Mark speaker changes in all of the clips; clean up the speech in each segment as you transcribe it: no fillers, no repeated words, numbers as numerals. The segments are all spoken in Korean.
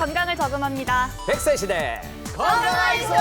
Speaker 1: 건강을 저금합니다.
Speaker 2: 100세 시대
Speaker 1: 건강하이소!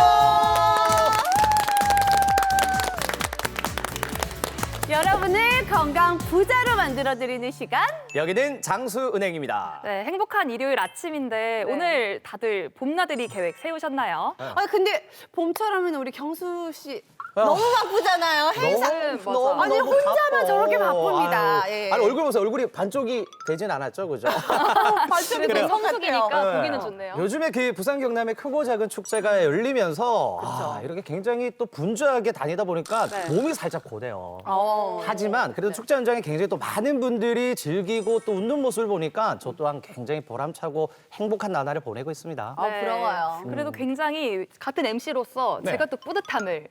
Speaker 3: 여러분을 건강 부자로 만들어드리는 시간.
Speaker 2: 여기는 장수은행입니다.
Speaker 1: 네, 행복한 일요일 아침인데 오늘 다들 봄나들이 계획 세우셨나요?
Speaker 3: 아 근데 봄철하면 우리 경수 씨 너무 바쁘잖아요. 행사.
Speaker 1: 맞아.
Speaker 3: 아니 혼자만 저렇게 바쁩니다.
Speaker 2: 아유,
Speaker 3: 예.
Speaker 2: 아니 얼굴 보세요. 얼굴이 반쪽이 되진 않았죠, 그죠?
Speaker 3: 발톱이
Speaker 1: 그래도
Speaker 3: 된 것
Speaker 1: 성수기니까
Speaker 3: 같아요.
Speaker 1: 보기는 좋네요.
Speaker 2: 요즘에 그 부산 경남의 크고 작은 축제가 열리면서 이렇게 굉장히 또 분주하게 다니다 보니까
Speaker 1: 네.
Speaker 2: 몸이 살짝 고돼요.
Speaker 3: 어.
Speaker 2: 하지만 그래도 축제 현장에 굉장히 또 많은 분들이 즐기고 또 웃는 모습을 보니까 저 또한 굉장히 보람차고 행복한 나날을 보내고 있습니다.
Speaker 3: 아, 부러워요.
Speaker 1: 그래도 굉장히 같은 MC로서
Speaker 2: 네.
Speaker 1: 제가 또 뿌듯함을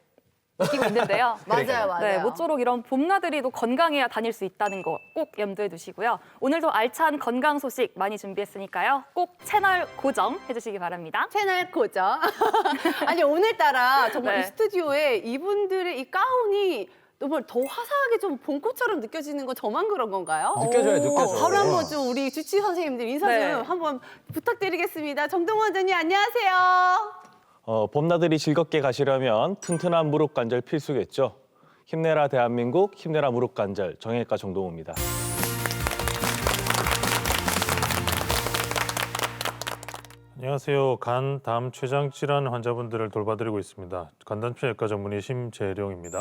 Speaker 1: 느끼고 있는데요.
Speaker 3: 맞아요, 맞아요.
Speaker 1: 네, 모쪼록 이런 봄나들이도 건강해야 다닐 수 있다는 거 꼭 염두에 두시고요. 오늘도 알찬 건강 소식 많이 준비했으니까요. 꼭 채널 고정해 주시기 바랍니다.
Speaker 3: 채널 고정. 아니 오늘따라 정말
Speaker 1: 네.
Speaker 3: 이 스튜디오에 이분들의 이 가운이 정말 더 화사하게 좀 봄꽃처럼 느껴지는 건 저만 그런 건가요?
Speaker 2: 느껴져요, 느껴져요.
Speaker 3: 바로 한번 좀 우리 주치 선생님들 인사 좀
Speaker 1: 네.
Speaker 3: 한번 부탁드리겠습니다. 정동원 원장님 안녕하세요.
Speaker 4: 봄나들이 즐겁게 가시려면 튼튼한 무릎 관절 필수겠죠. 힘내라 대한민국, 힘내라 무릎 관절 정형외과 정동호입니다.
Speaker 5: 안녕하세요. 간, 담, 췌장 질환 환자분들을 돌봐드리고 있습니다. 간담피외과 전문의 심재룡입니다.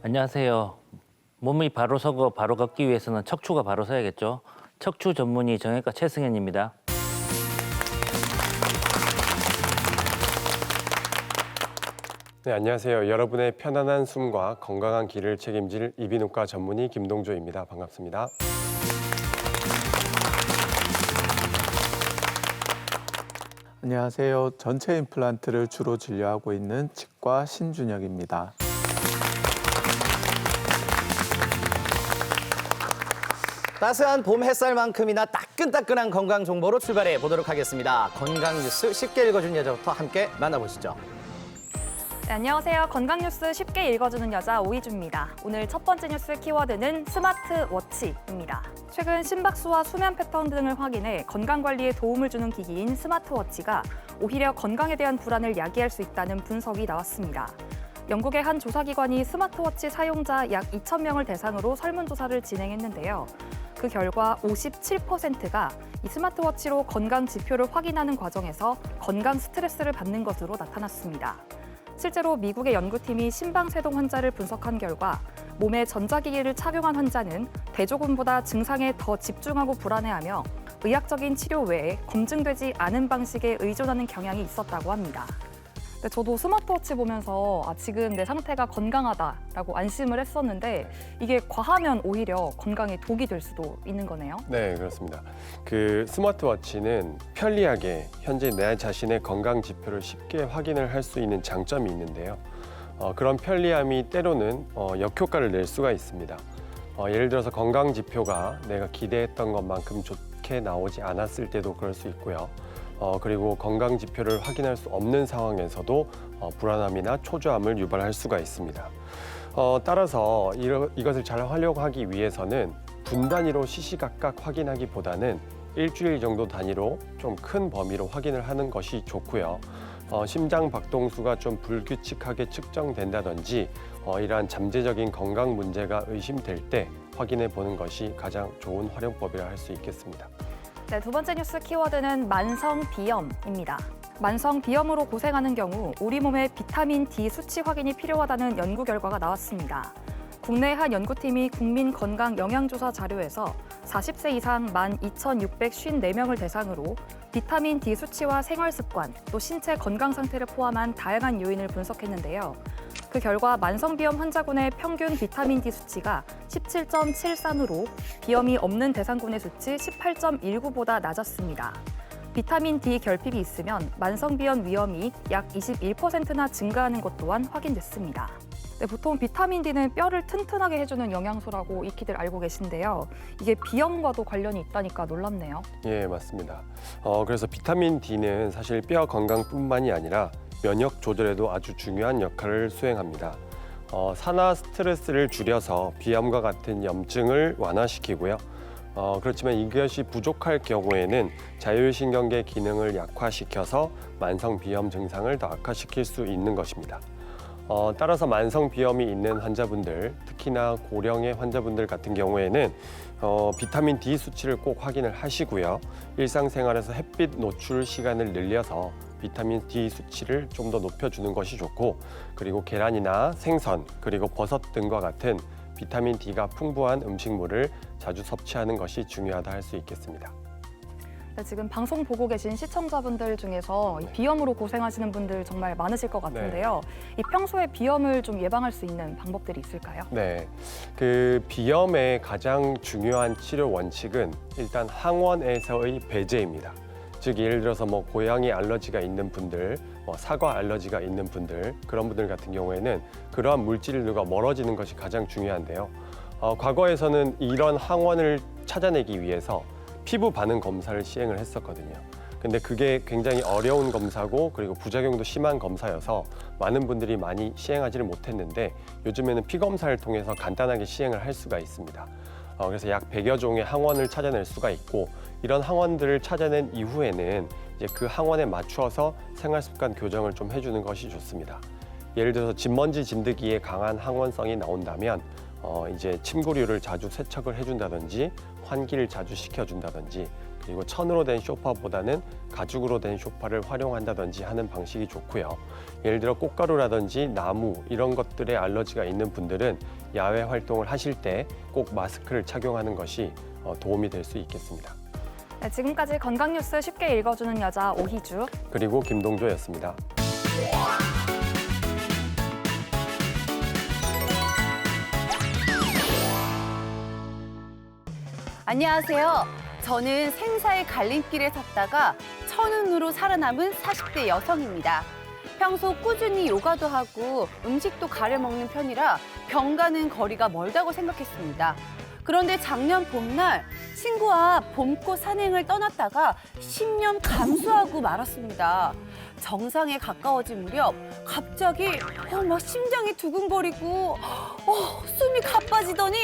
Speaker 6: 안녕하세요. 몸이 바로 서고 바로 걷기 위해서는 척추가 바로 서야겠죠. 척추 전문의 정형외과 최승현입니다.
Speaker 7: 네, 안녕하세요. 여러분의 편안한 숨과 건강한 길을 책임질 이비인후과 전문의 김동조입니다. 반갑습니다.
Speaker 8: 안녕하세요. 전체 임플란트를 주로 진료하고 있는 치과 신준혁입니다.
Speaker 2: 따스한 봄 햇살만큼이나 따끈따끈한 건강 정보로 출발해 보도록 하겠습니다. 건강 뉴스 쉽게 읽어준 여자부터 함께 만나보시죠.
Speaker 1: 네, 안녕하세요. 건강 뉴스 쉽게 읽어주는 여자 오이주입니다. 오늘 첫 번째 뉴스 키워드는 스마트워치입니다. 최근 심박수와 수면 패턴 등을 확인해 건강관리에 도움을 주는 기기인 스마트워치가 오히려 건강에 대한 불안을 야기할 수 있다는 분석이 나왔습니다. 영국의 한 조사기관이 스마트워치 사용자 약 2,000명을 대상으로 설문조사를 진행했는데요. 그 결과 57%가 이 스마트워치로 건강 지표를 확인하는 과정에서 건강 스트레스를 받는 것으로 나타났습니다. 실제로 미국의 연구팀이 심방세동 환자를 분석한 결과 몸에 전자기기를 착용한 환자는 대조군보다 증상에 더 집중하고 불안해하며 의학적인 치료 외에 검증되지 않은 방식에 의존하는 경향이 있었다고 합니다. 근데 저도 스마트워치 보면서 지금 내 상태가 건강하다라고 안심을 했었는데 이게 과하면 오히려 건강에 독이 될 수도 있는 거네요.
Speaker 7: 네, 그렇습니다. 그 스마트워치는 편리하게 현재 내 자신의 건강 지표를 쉽게 확인을 할 수 있는 장점이 있는데요. 그런 편리함이 때로는 역효과를 낼 수가 있습니다. 예를 들어서 건강 지표가 내가 기대했던 것만큼 좋게 나오지 않았을 때도 그럴 수 있고요. 그리고 건강 지표를 확인할 수 없는 상황에서도 불안함이나 초조함을 유발할 수가 있습니다. 따라서 이것을 잘 활용하기 위해서는 분 단위로 시시각각 확인하기보다는 일주일 정도 단위로 좀 큰 범위로 확인을 하는 것이 좋고요. 심장 박동수가 좀 불규칙하게 측정된다든지 이러한 잠재적인 건강 문제가 의심될 때 확인해 보는 것이 가장 좋은 활용법이라 할 수 있겠습니다.
Speaker 1: 네, 두 번째 뉴스 키워드는 만성비염입니다. 만성비염으로 고생하는 경우 우리 몸의 비타민 D 수치 확인이 필요하다는 연구 결과가 나왔습니다. 국내 한 연구팀이 국민건강영양조사 자료에서 40세 이상 12,654명을 대상으로 비타민 D 수치와 생활습관, 또 신체 건강 상태를 포함한 다양한 요인을 분석했는데요. 그 결과 만성비염 환자군의 평균 비타민 D 수치가 17.73으로 비염이 없는 대상군의 수치 18.19보다 낮았습니다. 비타민 D 결핍이 있으면 만성비염 위험이 약 21%나 증가하는 것 또한 확인됐습니다. 네, 보통 비타민 D는 뼈를 튼튼하게 해주는 영양소라고 익히들 알고 계신데요. 이게 비염과도 관련이 있다니까 놀랍네요.
Speaker 7: 예, 맞습니다. 그래서 비타민 D는 사실 뼈 건강뿐만이 아니라 면역 조절에도 아주 중요한 역할을 수행합니다. 산화 스트레스를 줄여서 비염과 같은 염증을 완화시키고요. 그렇지만 이것이 부족할 경우에는 자율신경계 기능을 약화시켜서 만성비염 증상을 더 악화시킬 수 있는 것입니다. 따라서 만성비염이 있는 환자분들, 특히나 고령의 환자분들 같은 경우에는 비타민 D 수치를 꼭 확인을 하시고요. 일상생활에서 햇빛 노출 시간을 늘려서 비타민 D 수치를 좀 더 높여주는 것이 좋고, 그리고 계란이나 생선, 그리고 버섯 등과 같은 비타민 D가 풍부한 음식물을 자주 섭취하는 것이 중요하다 할 수 있겠습니다.
Speaker 1: 네, 지금 방송 보고 계신 시청자분들 중에서 이 비염으로 고생하시는 분들 정말 많으실 것 같은데요. 이 평소에 비염을 좀 예방할 수 있는 방법들이 있을까요?
Speaker 7: 네, 그 비염의 가장 중요한 치료 원칙은 일단 항원에서의 배제입니다. 즉 예를 들어서 뭐 고양이 알러지가 있는 분들, 사과 알러지가 있는 분들, 그런 분들 같은 경우에는 그러한 물질들과 멀어지는 것이 가장 중요한데요. 과거에서는 이런 항원을 찾아내기 위해서 피부 반응 검사를 시행을 했었거든요. 근데 그게 굉장히 어려운 검사고, 그리고 부작용도 심한 검사여서 많은 분들이 많이 시행하지를 못했는데, 요즘에는 피 검사를 통해서 간단하게 시행을 할 수가 있습니다. 그래서 약 100여 종의 항원을 찾아낼 수가 있고, 이런 항원들을 찾아낸 이후에는 이제 그 항원에 맞추어서 생활 습관 교정을 좀 해주는 것이 좋습니다. 예를 들어서 진먼지 진드기에 강한 항원성이 나온다면 이제 침구류를 자주 세척을 해준다든지, 환기를 자주 시켜준다든지, 그리고 천으로 된 소파보다는 가죽으로 된 소파를 활용한다든지 하는 방식이 좋고요. 예를 들어 꽃가루라든지 나무 이런 것들에 알러지가 있는 분들은 야외 활동을 하실 때 꼭 마스크를 착용하는 것이 도움이 될 수 있겠습니다.
Speaker 1: 네, 지금까지 건강뉴스 쉽게 읽어주는 여자 오희주.
Speaker 7: 그리고 김동조였습니다.
Speaker 3: 안녕하세요. 저는 생사의 갈림길에 섰다가 천운으로 살아남은 40대 여성입니다. 평소 꾸준히 요가도 하고 음식도 가려 먹는 편이라 병가는 거리가 멀다고 생각했습니다. 그런데 작년 봄날 친구와 봄꽃 산행을 떠났다가 신념 감수하고 말았습니다. 정상에 가까워진 무렵 갑자기 막 심장이 두근거리고 숨이 가빠지더니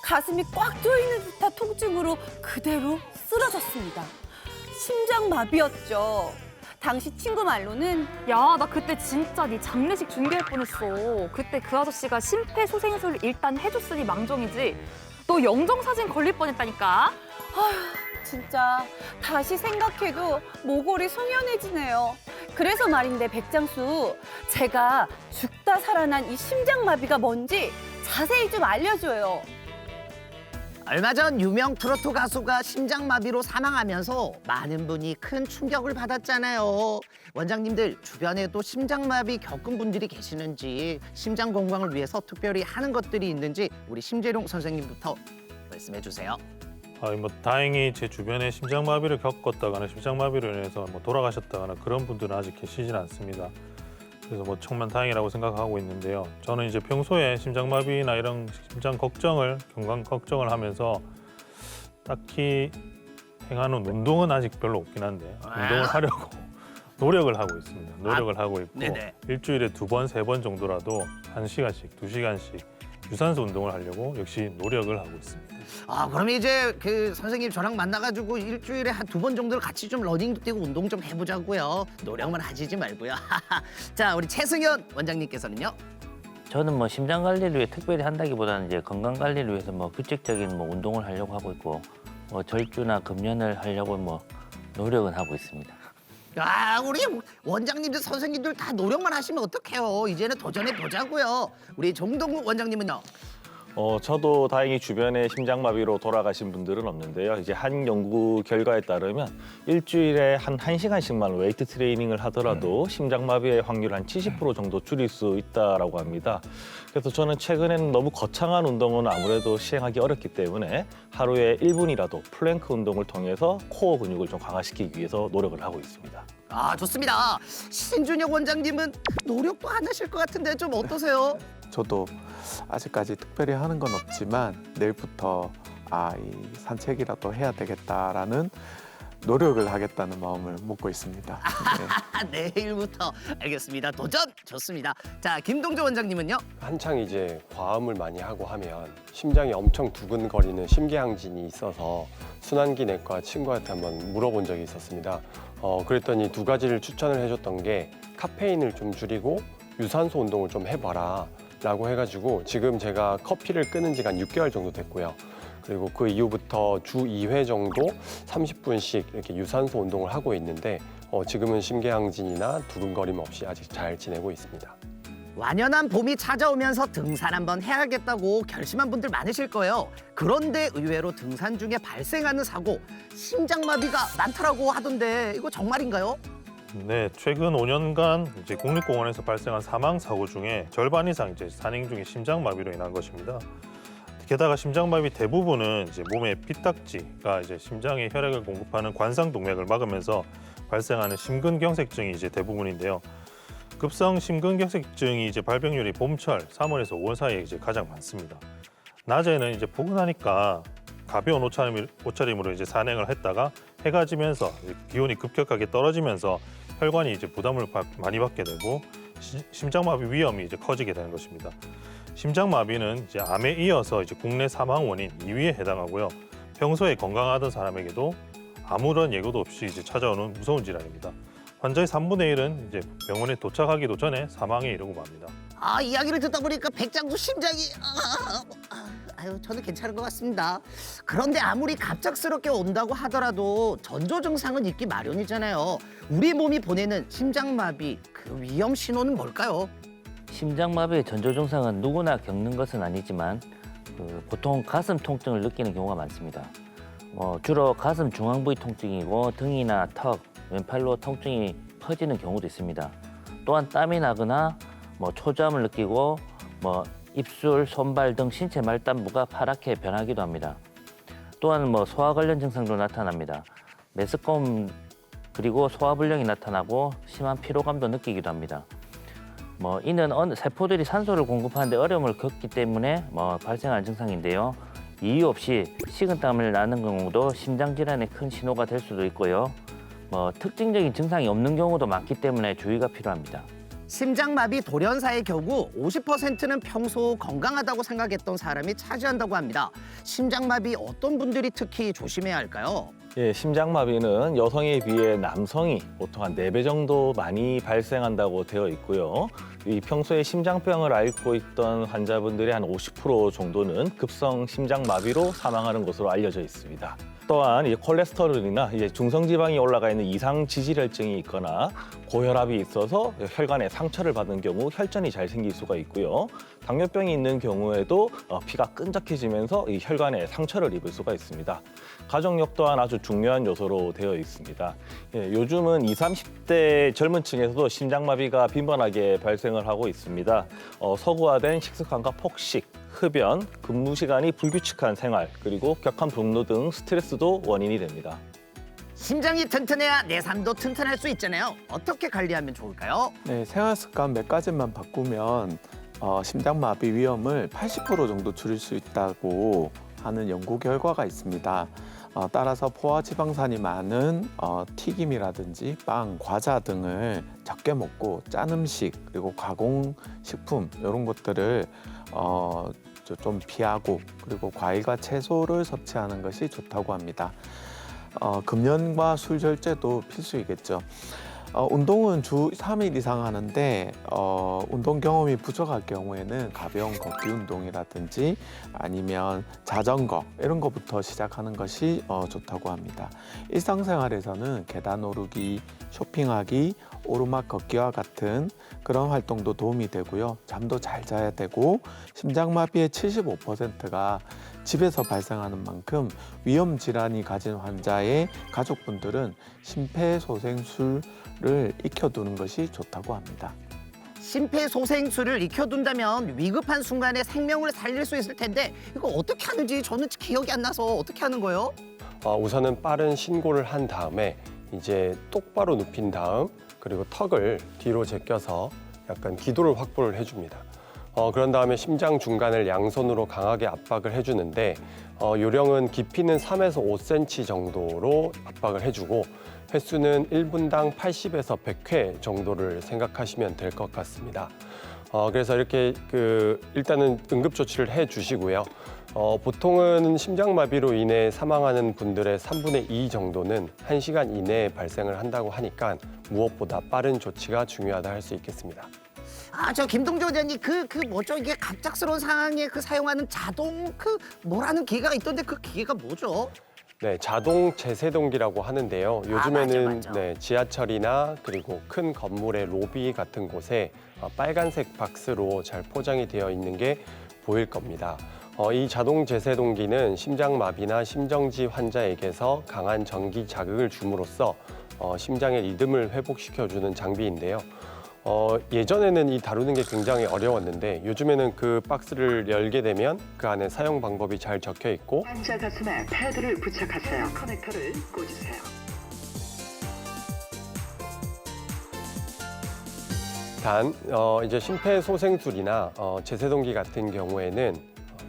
Speaker 3: 가슴이 꽉 조이는 듯한 통증으로 그대로 쓰러졌습니다. 심장마비였죠. 당시 친구 말로는
Speaker 1: 야, 나 그때 진짜 네 장례식 준비할 뻔했어. 그때 그 아저씨가 심폐소생술을 일단 해줬으니 망정이지. 너 영정사진 걸릴 뻔했다니까.
Speaker 3: 진짜 다시 생각해도 모골이 송연해지네요. 그래서 말인데 백장수, 제가 죽다 살아난 이 심장마비가 뭔지 자세히 좀 알려줘요.
Speaker 9: 얼마 전 유명 트로트 가수가 심장마비로 사망하면서 많은 분이 큰 충격을 받았잖아요. 원장님들 주변에도 심장마비 겪은 분들이 계시는지, 심장 건강을 위해서 특별히 하는 것들이 있는지 우리 심재룡 선생님부터 말씀해 주세요.
Speaker 5: 다행히 제 주변에 심장마비를 겪었다거나 심장마비로 인해서 돌아가셨다거나 그런 분들은 아직 계시진 않습니다. 그래서 천만 다행이라고 생각하고 있는데요. 저는 이제 평소에 심장마비나 이런 심장 걱정을, 건강 걱정을 하면서 딱히 행하는 운동은 아직 별로 없긴 한데 운동을 하려고 노력을 하고 있습니다. 노력을 하고 있고
Speaker 9: 네네.
Speaker 5: 일주일에 2번, 3번 정도라도 1시간씩, 2시간씩 유산소 운동을 하려고 역시 노력을 하고 있습니다.
Speaker 9: 그럼 이제 그 선생님 저랑 만나가지고 일주일에 한 2번 정도를 같이 좀 러닝도 뛰고 운동 좀 해보자고요. 노력만 하시지 말고요. 자, 우리 최승현 원장님께서는요?
Speaker 6: 저는 심장 관리를 위해 특별히 한다기보다는 이제 건강 관리를 위해서 규칙적인 운동을 하려고 하고 있고 절주나 금연을 하려고 노력은 하고 있습니다.
Speaker 9: 우리 원장님들 선생님들 다 노력만 하시면 어떡해요. 이제는 도전해 보자고요. 우리 정동욱 원장님은요?
Speaker 4: 저도 다행히 주변에 심장마비로 돌아가신 분들은 없는데요. 이제 한 연구 결과에 따르면 일주일에 한 1시간씩만 웨이트 트레이닝을 하더라도 심장마비의 확률 한 70% 정도 줄일 수 있다라고 합니다. 그래서 저는 최근에는 너무 거창한 운동은 아무래도 시행하기 어렵기 때문에 하루에 1분이라도 플랭크 운동을 통해서 코어 근육을 좀 강화시키기 위해서 노력을 하고 있습니다.
Speaker 9: 좋습니다. 신준혁 원장님은 노력도 안 하실 것 같은데 좀 어떠세요?
Speaker 8: 저도 아직까지 특별히 하는 건 없지만 내일부터 이 산책이라도 해야 되겠다라는 노력을 하겠다는 마음을 먹고 있습니다. 네.
Speaker 9: 내일부터 알겠습니다. 도전 좋습니다. 자, 김동조 원장님은요?
Speaker 7: 한창 이제 과음을 많이 하고 하면 심장이 엄청 두근거리는 심계항진이 있어서 순환기 내과 친구한테 한번 물어본 적이 있었습니다. 그랬더니 두 가지를 추천을 해줬던 게 카페인을 좀 줄이고 유산소 운동을 좀 해봐라 라고 해가지고 지금 제가 커피를 끊은 지가 한 6개월 정도 됐고요. 그리고 그 이후부터 주 2회 정도 30분씩 이렇게 유산소 운동을 하고 있는데 지금은 심계항진이나 두근거림 없이 아직 잘 지내고 있습니다.
Speaker 9: 완연한 봄이 찾아오면서 등산 한번 해야겠다고 결심한 분들 많으실 거예요. 그런데 의외로 등산 중에 발생하는 사고, 심장마비가 많더라고 하던데 이거 정말인가요?
Speaker 5: 네, 최근 5년간 이제 국립공원에서 발생한 사망 사고 중에 절반 이상 이제 산행 중에 심장마비로 인한 것입니다. 게다가 심장마비 대부분은 이제 몸의 피딱지가 이제 심장에 혈액을 공급하는 관상동맥을 막으면서 발생하는 심근경색증이 이제 대부분인데요. 급성 심근경색증이 이제 발병률이 봄철 3월에서 5월 사이에 이제 가장 많습니다. 낮에는 이제 포근하니까 가벼운 옷차림으로 이제 산행을 했다가 해가 지면서 기온이 급격하게 떨어지면서 혈관이 이제 부담을 많이 받게 되고 심장마비 위험이 이제 커지게 되는 것입니다. 심장마비는 이제 암에 이어서 이제 국내 사망 원인 2위에 해당하고요. 평소에 건강하던 사람에게도 아무런 예고도 없이 이제 찾아오는 무서운 질환입니다. 환자의 3분의 1은 이제 병원에 도착하기도 전에 사망에 이르고 맙니다.
Speaker 9: 아, 이야기를 듣다 보니까 백장도 심장이 아유, 저는 괜찮은 것 같습니다. 그런데 아무리 갑작스럽게 온다고 하더라도 전조 증상은 있기 마련이잖아요. 우리 몸이 보내는 심장마비 그 위험 신호는 뭘까요?
Speaker 6: 심장마비의 전조 증상은 누구나 겪는 것은 아니지만 보통 가슴 통증을 느끼는 경우가 많습니다. 주로 가슴 중앙 부위 통증이고 등이나 턱, 왼팔로 통증이 퍼지는 경우도 있습니다. 또한 땀이 나거나 초조함을 느끼고 입술, 손발 등 신체 말단부가 파랗게 변하기도 합니다. 또한 소화 관련 증상도 나타납니다. 메스꺼움 그리고 소화불량이 나타나고 심한 피로감도 느끼기도 합니다. 이는 세포들이 산소를 공급하는 데 어려움을 겪기 때문에 발생하는 증상인데요. 이유 없이 식은땀을 나는 경우도 심장질환의 큰 신호가 될 수도 있고요. 특징적인 증상이 없는 경우도 많기 때문에 주의가 필요합니다.
Speaker 9: 심장마비 돌연사의 경우 50%는 평소 건강하다고 생각했던 사람이 차지한다고 합니다. 심장마비 어떤 분들이 특히 조심해야 할까요?
Speaker 4: 예, 심장마비는 여성에 비해 남성이 보통 한 4배 정도 많이 발생한다고 되어 있고요. 이 평소에 심장병을 앓고 있던 환자분들의 한 50% 정도는 급성 심장마비로 사망하는 것으로 알려져 있습니다. 또한 이 콜레스테롤이나 중성지방이 올라가 있는 이상 지질혈증이 있거나 고혈압이 있어서 혈관에 상처를 받은 경우 혈전이 잘 생길 수가 있고요. 당뇨병이 있는 경우에도 피가 끈적해지면서 이 혈관에 상처를 입을 수가 있습니다. 가족력 또한 아주 중요한 요소로 되어 있습니다. 요즘은 20, 30대 젊은 층에서도 심장마비가 빈번하게 발생을 하고 있습니다. 서구화된 식습관과 폭식, 흡연, 근무 시간이 불규칙한 생활, 그리고 격한 분노 등 스트레스도 원인이 됩니다.
Speaker 9: 심장이 튼튼해야 내 삶도 튼튼할 수 있잖아요. 어떻게 관리하면 좋을까요?
Speaker 8: 네, 생활 습관 몇 가지만 바꾸면 심장마비 위험을 80% 정도 줄일 수 있다고 하는 연구 결과가 있습니다. 따라서 포화지방산이 많은 튀김이라든지 빵, 과자 등을 적게 먹고 짠 음식 그리고 가공식품 이런 것들을 좀 피하고 그리고 과일과 채소를 섭취하는 것이 좋다고 합니다. 금연과 술 절제도 필수이겠죠. 운동은 주 3일 이상 하는데 운동 경험이 부족할 경우에는 가벼운 걷기 운동이라든지 아니면 자전거 이런 것부터 시작하는 것이 좋다고 합니다. 일상생활에서는 계단 오르기, 쇼핑하기, 오르막 걷기와 같은 그런 활동도 도움이 되고요. 잠도 잘 자야 되고 심장마비의 75%가 집에서 발생하는 만큼 위험 질환이 가진 환자의 가족분들은 심폐소생술을 익혀두는 것이 좋다고 합니다.
Speaker 9: 심폐소생술을 익혀둔다면 위급한 순간에 생명을 살릴 수 있을 텐데 이거 어떻게 하는지 저는 기억이 안 나서 어떻게 하는 거예요?
Speaker 7: 우선은 빠른 신고를 한 다음에 이제 똑바로 눕힌 다음 그리고 턱을 뒤로 제껴서 약간 기도를 확보를 해줍니다. 그런 다음에 심장 중간을 양손으로 강하게 압박을 해주는데 요령은 깊이는 3에서 5cm 정도로 압박을 해주고 횟수는 1분당 80에서 100회 정도를 생각하시면 될 것 같습니다. 그래서 이렇게 일단은 응급조치를 해주시고요. 보통은 심장마비로 인해 사망하는 분들의 3분의 2 정도는 1시간 이내에 발생을 한다고 하니까 무엇보다 빠른 조치가 중요하다 할 수 있겠습니다.
Speaker 9: 저 김동조 원장님 뭐죠? 이게 갑작스러운 상황에 사용하는 자동 뭐라는 기계가 있던데 그 기계가 뭐죠?
Speaker 7: 네, 자동 제세동기라고 하는데요. 요즘에는
Speaker 9: 맞아.
Speaker 7: 네, 지하철이나 그리고 큰 건물의 로비 같은 곳에 빨간색 박스로 잘 포장이 되어 있는 게 보일 겁니다. 이 자동 제세동기는 심장마비나 심정지 환자에게서 강한 전기 자극을 줌으로써 심장의 리듬을 회복시켜주는 장비인데요. 예전에는 이 다루는 게 굉장히 어려웠는데 요즘에는 그 박스를 열게 되면 그 안에 사용 방법이 잘 적혀 있고
Speaker 10: 환자 가슴에 패드를 부착하세요. 커넥터를 꽂으세요.
Speaker 7: 단 이제 심폐소생술이나 제세동기 같은 경우에는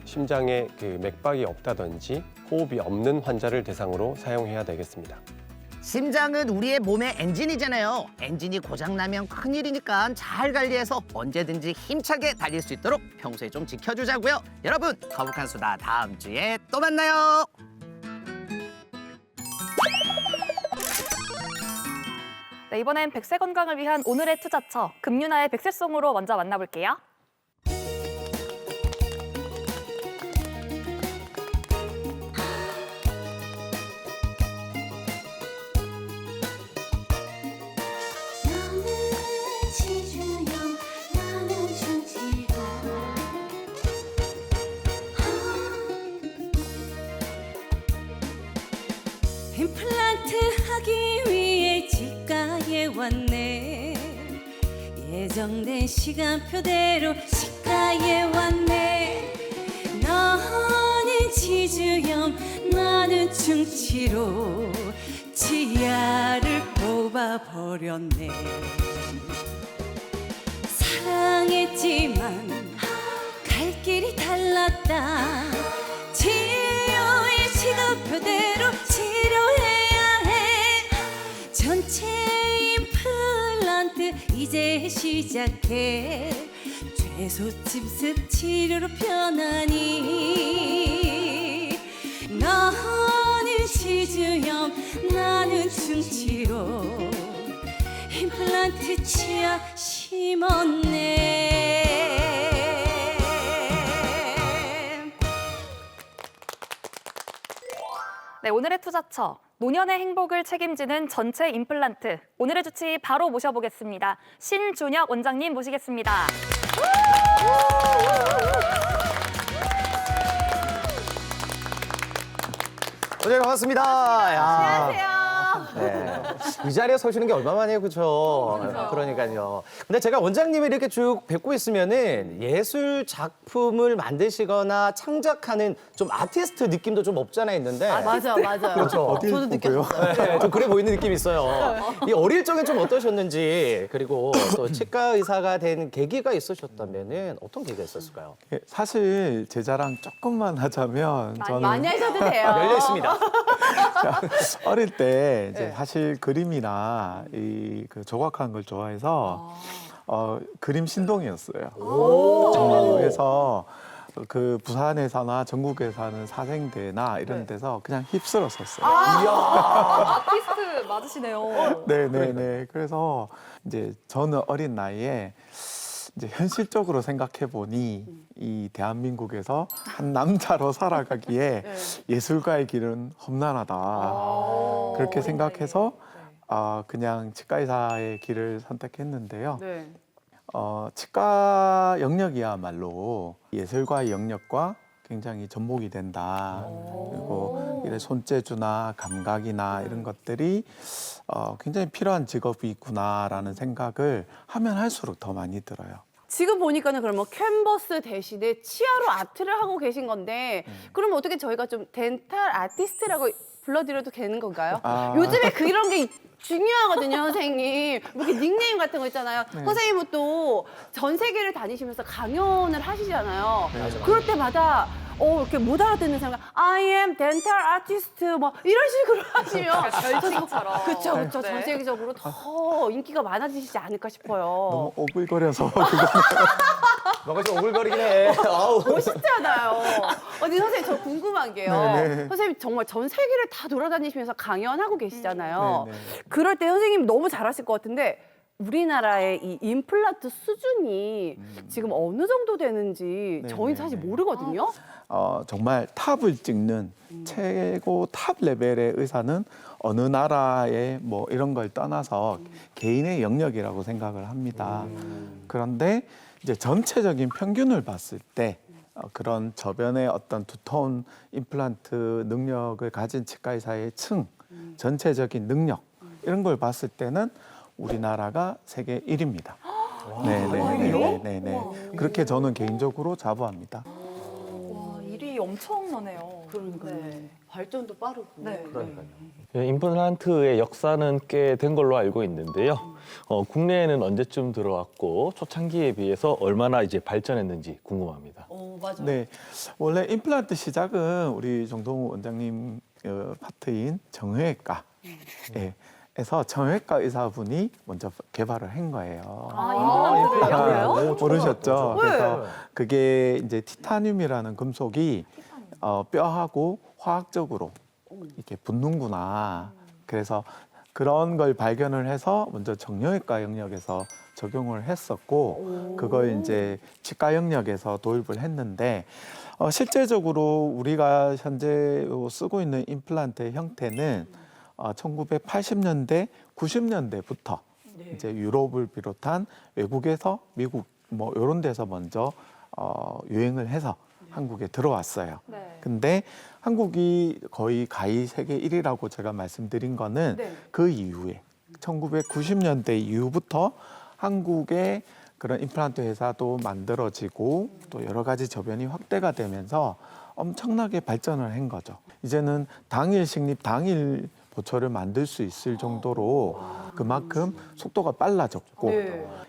Speaker 7: 심장에 맥박이 없다든지 호흡이 없는 환자를 대상으로 사용해야 되겠습니다.
Speaker 9: 심장은 우리의 몸의 엔진이잖아요. 엔진이 고장나면 큰일이니까 잘 관리해서 언제든지 힘차게 달릴 수 있도록 평소에 좀 지켜주자고요. 여러분, 거북한 수다 다음 주에 또 만나요.
Speaker 1: 네, 이번엔 100세 건강을 위한 오늘의 투자처 금유나의 백세송으로 먼저 만나볼게요.
Speaker 11: 임플란트 하기 위해 치과에 왔네. 예정된 시간표대로 치과에 왔네. 너는 지주염 나는 충치로 치아를 뽑아버렸네. 사랑했지만 갈 길이 달랐다. 치료의 시간표대로 치료해야 해. 전체 임플란트 이제 시작해. 최소 침습 치료로 편하니. 너는 시주염 나는 충치로 임플란트 치아 심었네.
Speaker 1: 네, 오늘의 투자처 노년의 행복을 책임지는 전체 임플란트. 오늘의 주치 바로 모셔보겠습니다. 신준혁 원장님 모시겠습니다.
Speaker 2: 원장님 반갑습니다.
Speaker 3: 안녕하세요.
Speaker 2: 네. 이 자리에 서시는 게 얼마만이에요, 그렇죠? 그러니까요. 근데 제가 원장님을 이렇게 쭉 뵙고 있으면은 예술 작품을 만드시거나 창작하는 좀 아티스트 느낌도 좀 없잖아 있는데.
Speaker 3: 맞아요.
Speaker 2: 그렇죠.
Speaker 8: 어딜
Speaker 3: 저도
Speaker 8: 보고요?
Speaker 2: 네, 좀 그래 보이는 느낌이 있어요. 이 어릴 적엔 좀 어떠셨는지, 그리고 또 치과 의사가 된 계기가 있으셨다면은 어떤 계기가 있었을까요?
Speaker 8: 예, 사실 제 자랑 조금만 하자면 저는
Speaker 3: 많이 하셔도 돼요.
Speaker 2: 열려 있습니다.
Speaker 8: 어릴 때 이제
Speaker 3: 네.
Speaker 8: 사실 그림이나 그 조각하는 걸 좋아해서 그림 신동이었어요. 그래서 그 부산에서나 전국에서 하는 사생대나 이런 데서 그냥 휩쓸었었어요.
Speaker 1: 아티스트 맞으시네요.
Speaker 8: 네네네. 그래서 이제 저는 어린 나이에 이제 현실적으로 생각해 보니 이 대한민국에서 한 남자로 살아가기에 예술가의 길은 험난하다. 그렇게 생각해서 그냥 치과의사의 길을 선택했는데요.
Speaker 3: 네.
Speaker 8: 치과 영역이야말로 예술가의 영역과 굉장히 접목이 된다. 그리고 이런 손재주나 감각이나 이런 것들이 굉장히 필요한 직업이구나라는 생각을 하면 할수록 더 많이 들어요.
Speaker 3: 지금 보니까는 그러면 캔버스 대신에 치아로 아트를 하고 계신 건데 그러면 어떻게 저희가 좀 덴탈 아티스트라고 불러드려도 되는 건가요?
Speaker 8: 아.
Speaker 3: 요즘에 그런 게 중요하거든요, 선생님. 뭐 이렇게 닉네임 같은 거 있잖아요. 선생님은 또 전 세계를 다니시면서 강연을 하시잖아요. 그럴 때마다 이렇게 못 알아듣는 사람, I am dental artist, 뭐 이런 식으로 하시면
Speaker 1: 별칭처럼.
Speaker 3: 그렇죠, 그렇죠.
Speaker 1: 네.
Speaker 3: 전 세계적으로 더 인기가 많아지시지 않을까 싶어요.
Speaker 8: 너무 오글거려서
Speaker 2: 뭔가 좀 오글거리긴 해. 아우.
Speaker 3: 멋있잖아요. 근데 선생님 저 궁금한 게요.
Speaker 8: 네네.
Speaker 3: 선생님 정말 전 세계를 다 돌아다니시면서 강연하고 계시잖아요.
Speaker 8: 네네.
Speaker 3: 그럴 때 선생님 너무 잘하실 것 같은데 우리나라의 이 임플란트 수준이 지금 어느 정도 되는지 저희는 사실 모르거든요.
Speaker 8: 정말 탑을 찍는 최고 탑 레벨의 의사는 어느 나라의 뭐 이런 걸 떠나서 개인의 영역이라고 생각을 합니다. 그런데 이제 전체적인 평균을 봤을 때 그런 저변의 어떤 두터운 임플란트 능력을 가진 치과 의사의 층, 전체적인 능력 이런 걸 봤을 때는 우리나라가 세계 1위입니다. 네네네. 그렇게 저는 개인적으로 자부합니다.
Speaker 1: 와, 일이 엄청나네요.
Speaker 3: 네. 발전도 빠르고.
Speaker 1: 네.
Speaker 2: 그러니까요.
Speaker 4: 임플란트의 역사는 꽤 된 걸로 알고 있는데요. 국내에는 언제쯤 들어왔고 초창기에 비해서 얼마나 이제 발전했는지 궁금합니다.
Speaker 3: 맞아요.
Speaker 8: 네, 원래 임플란트 시작은 우리 정동우 원장님 파트인 정형외과. 에서 정형외과 의사분이 먼저 개발을 한 거예요.
Speaker 3: 임플란트를요?
Speaker 8: 모르셨죠?
Speaker 2: 네.
Speaker 8: 그래서 그게 이제 티타늄이라는 금속이 뼈하고 화학적으로 이렇게 붙는구나. 그래서 그런 걸 발견을 해서 먼저 정형외과 영역에서 적용을 했었고, 그걸 이제 치과 영역에서 도입을 했는데, 실제적으로 우리가 현재 쓰고 있는 임플란트의 형태는 1980년대, 90년대부터 이제 유럽을 비롯한 외국에서 미국 뭐 이런 데서 먼저 유행을 해서 한국에 들어왔어요. 근데 한국이 거의 가히 세계 1위라고 제가 말씀드린 거는 그 이후에 1990년대 이후부터 한국의 그런 임플란트 회사도 만들어지고 또 여러 가지 저변이 확대가 되면서 엄청나게 발전을 한 거죠. 이제는 당일 식립, 당일 보철을 만들 수 있을 정도로 그만큼 속도가 빨라졌고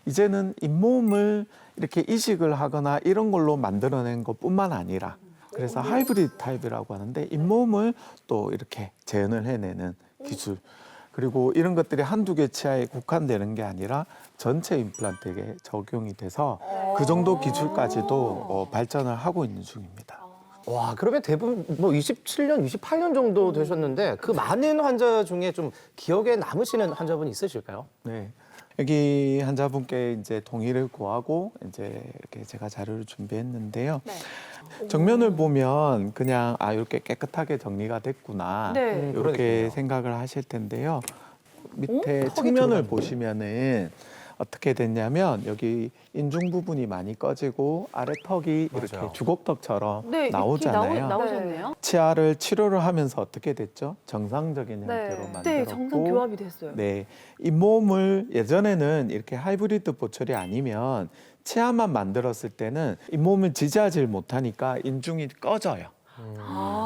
Speaker 8: 이제는 잇몸을 이렇게 이식을 하거나 이런 걸로 만들어낸 것뿐만 아니라 그래서 하이브리드 타입이라고 하는데 잇몸을 또 이렇게 재현을 해내는 기술 그리고 이런 것들이 한두 개 치아에 국한되는 게 아니라 전체 임플란트에 적용이 돼서 그 정도 기술까지도 발전을 하고 있는 중입니다.
Speaker 2: 와, 그러면 대부분 뭐 27년, 28년 정도 되셨는데 그 많은 환자 중에 좀 기억에 남으시는 환자분 있으실까요?
Speaker 8: 네. 여기 환자분께 이제 동의를 구하고 이제 이렇게 제가 자료를 준비했는데요. 정면을 보면 그냥 이렇게 깨끗하게 정리가 됐구나 이렇게
Speaker 2: 그러니까요.
Speaker 8: 생각을 하실 텐데요. 밑에 측면을 보시면은 어떻게 됐냐면 여기 인중 부분이 많이 꺼지고 아래 턱이 이렇게
Speaker 2: 맞아요.
Speaker 8: 주걱턱처럼
Speaker 3: 네,
Speaker 8: 나오잖아요.
Speaker 3: 나오셨네요.
Speaker 8: 치아를 치료를 하면서 어떻게 됐죠? 정상적인 형태로 만들었고
Speaker 3: 네, 정상 교합이 됐어요.
Speaker 8: 네, 잇몸을 예전에는 이렇게 하이브리드 보철이 아니면 치아만 만들었을 때는 잇몸을 지지하지 못하니까 인중이 꺼져요.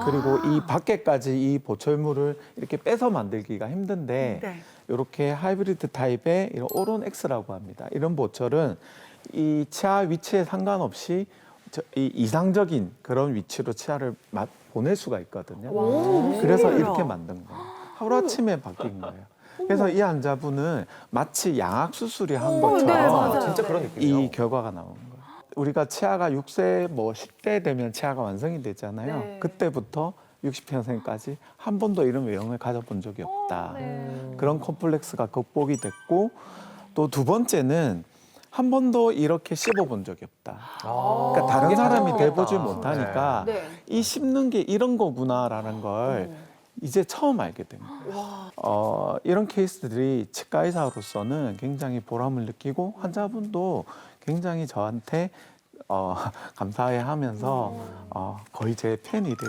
Speaker 8: 그리고 이 밖에까지 이 보철물을 이렇게 빼서 만들기가 힘든데 이렇게 하이브리드 타입의 이런 오론 X라고 합니다. 이런 보철은 이 치아 위치에 상관없이 이 이상적인 그런 위치로 치아를 보낼 수가 있거든요. 그래서 이렇게 만든 거예요. 하루아침에 바뀐 거예요. 그래서 이 환자분은 마치 양악 수술이 한 것처럼
Speaker 2: 진짜 그런 느낌이에요.
Speaker 8: 이 결과가 나온 거예요. 우리가 치아가 6세, 뭐 10대 되면 치아가 완성이 되잖아요. 그때부터 60평생까지 한 번도 이런 외형을 가져본 적이 없다. 그런 콤플렉스가 극복이 됐고 또 두 번째는 한 번도 이렇게 씹어본 적이 없다. 그러니까 다른 사람이 돼보지 못하니까 이 씹는 게 이런 거구나라는 걸 이제 처음 알게 된 거예요. 이런 케이스들이 치과 의사로서는 굉장히 보람을 느끼고 환자분도 굉장히 저한테 감사해하면서 거의 제 팬이 돼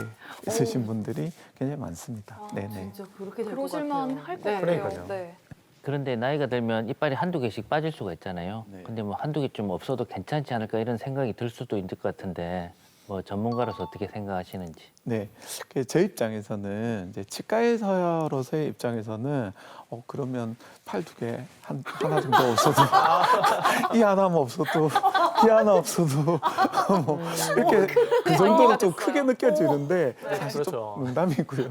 Speaker 8: 있으신 분들이 굉장히 많습니다. 네네.
Speaker 3: 진짜 그렇게 될 것
Speaker 1: 그러실만
Speaker 3: 같아요.
Speaker 1: 할 것
Speaker 3: 네.
Speaker 1: 같아요.
Speaker 2: 그러니까요.
Speaker 1: 네.
Speaker 6: 그런데 나이가 들면 이빨이 한두 개씩 빠질 수가 있잖아요.
Speaker 8: 네.
Speaker 6: 근데 뭐 한두 개 좀 없어도 괜찮지 않을까 이런 생각이 들 수도 있을 것 같은데 뭐 전문가로서 어떻게 생각하시는지.
Speaker 8: 네, 제 입장에서는 이제 치과의사로서의 입장에서는 그러면 팔 2개 하나 정도 없어도 이 하나만 없어도 이 하나 없어도 뭐 이렇게 그 정도로 좀 크게 느껴지는데 사실 좀 농담이고요.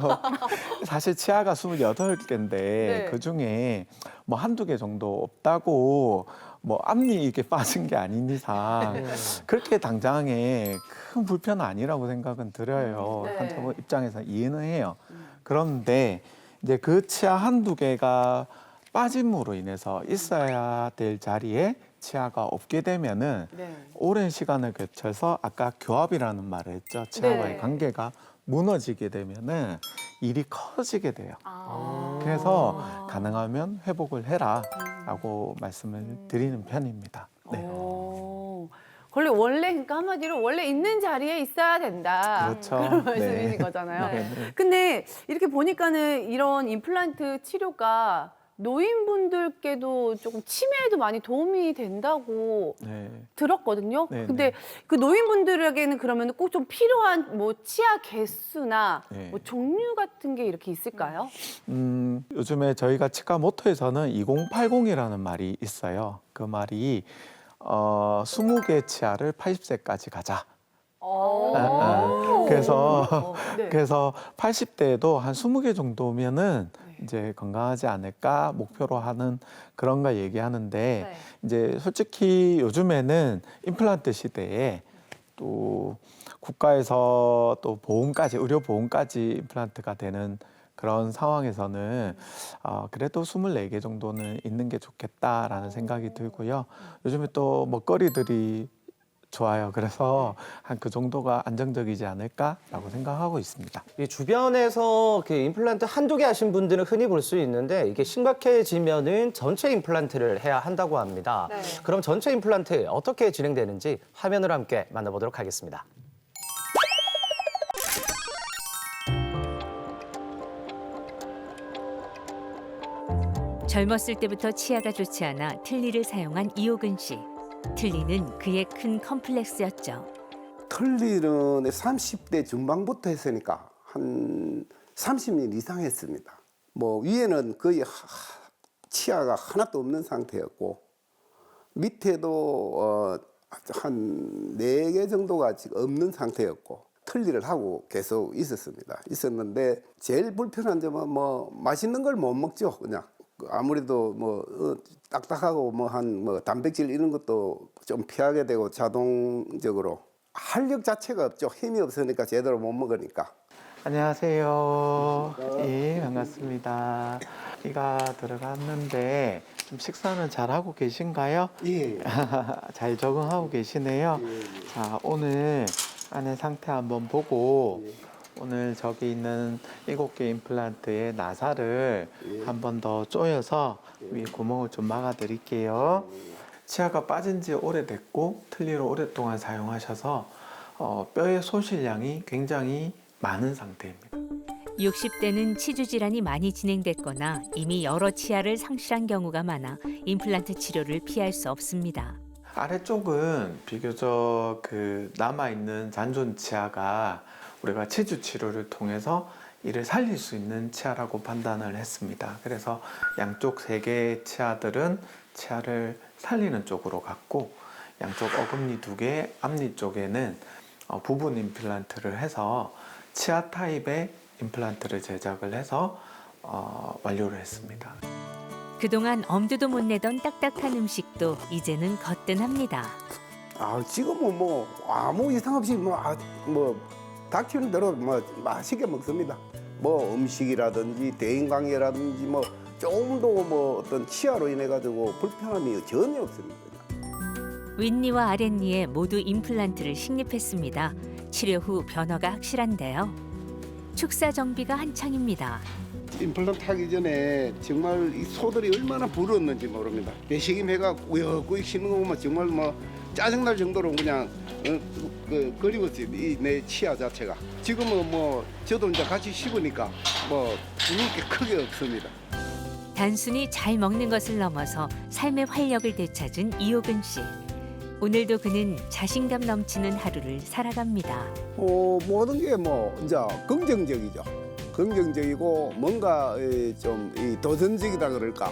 Speaker 8: 사실 치아가 28개인데
Speaker 3: 네.
Speaker 8: 그 중에 뭐 한두 개 정도 없다고 뭐 앞니 이게 빠진 게 아닌 이상 그렇게 당장에 큰 불편은 아니라고 생각은 들어요.
Speaker 3: 네.
Speaker 8: 환자분 입장에서 이해는 해요. 그런데 이제 그 치아 한두 개가 빠짐으로 인해서 있어야 될 자리에 치아가 없게 되면은
Speaker 3: 네.
Speaker 8: 오랜 시간을 거쳐서 아까 교합이라는 말을 했죠. 치아와의
Speaker 3: 네.
Speaker 8: 관계가 무너지게 되면은 일이 커지게 돼요.
Speaker 3: 아.
Speaker 8: 그래서 가능하면 회복을 해라라고 말씀을 드리는 편입니다. 네.
Speaker 3: 오. 원래 그러니까 한마디로 원래 있는 자리에 있어야 된다.
Speaker 8: 그렇죠.
Speaker 3: 그런 말씀이신
Speaker 8: 네.
Speaker 3: 거잖아요.
Speaker 8: 네, 네.
Speaker 3: 근데 이렇게 보니까는 이런 임플란트 치료가 노인분들께도 조금 치매에도 많이 도움이 된다고
Speaker 8: 네.
Speaker 3: 들었거든요.
Speaker 8: 네,
Speaker 3: 근데 그 노인분들에게는 그러면 꼭 좀 필요한 뭐 치아 개수나
Speaker 8: 네.
Speaker 3: 뭐 종류 같은 게 이렇게 있을까요?
Speaker 8: 요즘에 저희가 치과 모토에서는 2080이라는 말이 있어요. 그 말이 20개 치아를 80세까지 가자. 그래서
Speaker 3: 네.
Speaker 8: 그래서 80대에도 한 20개 정도면은 이제 건강하지 않을까 목표로 하는 그런 거 얘기하는데
Speaker 1: 네.
Speaker 8: 이제 솔직히 요즘에는 임플란트 시대에 또 국가에서 또 보험까지 의료 보험까지 임플란트가 되는 그런 상황에서는 그래도 24개 정도는 있는 게 좋겠다라는 생각이 들고요. 요즘에 또 먹거리들이 좋아요. 그래서 한 그 정도가 안정적이지 않을까라고 생각하고 있습니다.
Speaker 2: 이 주변에서 그 임플란트 한두 개 하신 분들은 흔히 볼 수 있는데 이게 심각해지면은 전체 임플란트를 해야 한다고 합니다.
Speaker 3: 네.
Speaker 2: 그럼 전체 임플란트 어떻게 진행되는지 화면으로 함께 만나보도록 하겠습니다.
Speaker 11: 젊었을 때부터 치아가 좋지 않아 틀니를 사용한 이호근 씨. 틀니는 그의 큰 컴플렉스였죠.
Speaker 12: 틀니는 30대 중반부터 했으니까 한 30년 이상 했습니다. 뭐 위에는 거의 치아가 하나도 없는 상태였고 밑에도 한 4개 정도가 아직 없는 상태였고 틀니를 하고 계속 있었는데 제일 불편한 점은 뭐 맛있는 걸 못 먹죠. 그냥 아무래도 뭐 딱딱하고 뭐 단백질 이런 것도 좀 피하게 되고 자동적으로 활력 자체가 없죠. 힘이 없으니까 제대로 못 먹으니까.
Speaker 8: 안녕하세요. 예, 반갑습니다. 비가 들어갔는데 좀 식사는 잘 하고 계신가요?
Speaker 12: 예.
Speaker 8: 잘 적응하고 계시네요. 자, 오늘 안의 상태 한번 보고 오늘 저기 있는 7개 임플란트의 나사를 한 번 더 조여서 위에 구멍을 좀 막아 드릴게요. 치아가 빠진 지 오래됐고 틀니를 오랫동안 사용하셔서 뼈의 소실량이 굉장히 많은 상태입니다.
Speaker 11: 60대는 치주 질환이 많이 진행됐거나 이미 여러 치아를 상실한 경우가 많아 임플란트 치료를 피할 수 없습니다.
Speaker 8: 아래쪽은 비교적 남아있는 잔존 치아가 우리가 치주 치료를 통해서 이를 살릴 수 있는 치아라고 판단을 했습니다. 그래서 양쪽 3개의 치아들은 치아를 살리는 쪽으로 갔고 양쪽 어금니 2개, 앞니 쪽에는 부분 임플란트를 해서 치아 타입의 임플란트를 제작을 해서 완료를 했습니다.
Speaker 11: 그동안 엄두도 못 내던 딱딱한 음식도 이제는 거뜬합니다.
Speaker 12: 지금은 뭐 아무 이상 없이 닥치는 대로 맛있게 먹습니다. 뭐 음식이라든지 대인 관계라든지 뭐 조금도 뭐 어떤 치아로 인해 가지고 불편함이 전혀 없습니다.
Speaker 11: 윗니와 아랫니에 모두 임플란트를 식립했습니다. 치료 후 변화가 확실한데요. 축사 정비가 한창입니다.
Speaker 12: 임플란트 하기 전에 정말 이 소들이 얼마나 부러웠는지 모릅니다. 배식임해가 꾸역꾸역 씹는 거 보면 정말 뭐 짜증날 정도로 그냥 그리웠어요. 이 내 치아 자체가. 지금은 뭐 저도 이제 같이 씹으니까 뭐 부를 게 크게 없습니다.
Speaker 11: 단순히 잘 먹는 것을 넘어서 삶의 활력을 되찾은 이호근 씨. 오늘도 그는 자신감 넘치는 하루를 살아갑니다.
Speaker 12: 모든 게 뭐 이제 긍정적이죠. 긍정적이고 뭔가 좀 도전적이다 그럴까.